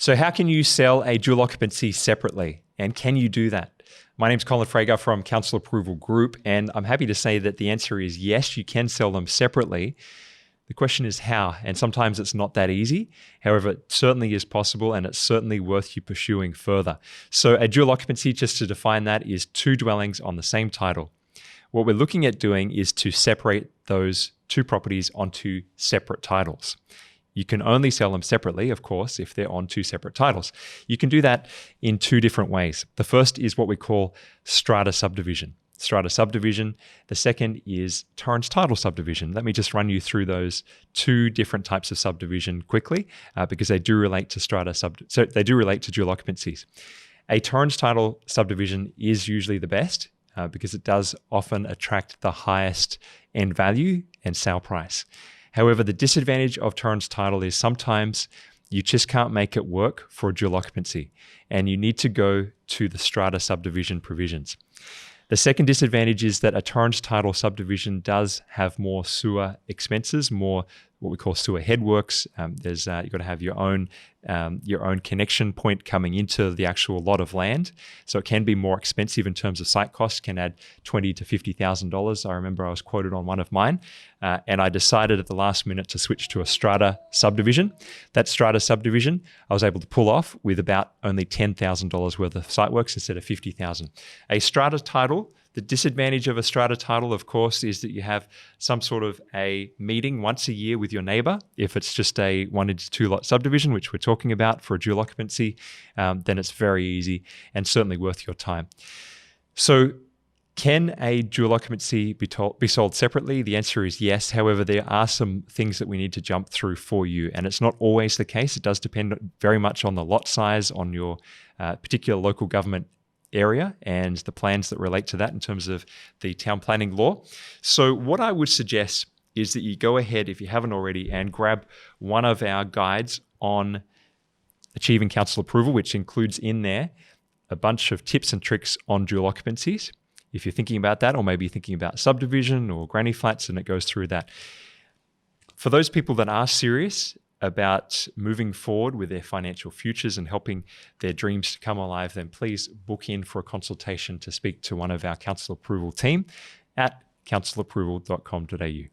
So how can you sell a dual occupancy separately? And can you do that? My name's Colin Fragar from Council Approval Group, and I'm happy to say that the answer is yes, you can sell them separately. The question is how, and sometimes it's not that easy. However, it certainly is possible, and it's certainly worth you pursuing further. So a dual occupancy, just to define that, is two dwellings on the same title. What we're looking at doing is to separate those two properties onto separate titles. You can only sell them separately, of course, if they're on two separate titles. You can do that in two different ways. The first is what we call strata subdivision. Strata subdivision. The second is Torrens title subdivision. Let me just run you through those two different types of subdivision quickly, because they do relate to so they do relate to dual occupancies. A Torrens title subdivision is usually the best because it does often attract the highest end value and sale price. However, the disadvantage of Torrens title is sometimes you just can't make it work for a dual occupancy, and you need to go to the strata subdivision provisions. The second disadvantage is that a Torrens title subdivision does have more sewer expenses, more what we call sewer headworks. You've got to have your own connection point coming into the actual lot of land, so it can be more expensive in terms of site costs. Can add $20,000 to $50,000. I remember I was quoted on one of mine, and I decided at the last minute to switch to a strata subdivision. That strata subdivision I was able to pull off with about only $10,000 worth of site works instead of $50,000. A strata title. The disadvantage of a strata title, of course, is that you have some sort of a meeting once a year with your neighbor. If it's just a 1 into 2 lot subdivision, which we're talking about for a dual occupancy, then it's very easy and certainly worth your time. So can a dual occupancy be sold separately? The answer is yes. However, there are some things that we need to jump through for you, and it's not always the case. It does depend very much on the lot size, on your particular local government area and the plans that relate to that in terms of the town planning law. So what I would suggest is that you go ahead, if you haven't already, and grab one of our guides on achieving council approval, which includes in there a bunch of tips and tricks on dual occupancies. If you're thinking about that, or maybe thinking about subdivision or granny flats, and it goes through that. For those people that are serious about moving forward with their financial futures and helping their dreams to come alive, then please book in for a consultation to speak to one of our council approval team at councilapproval.com.au.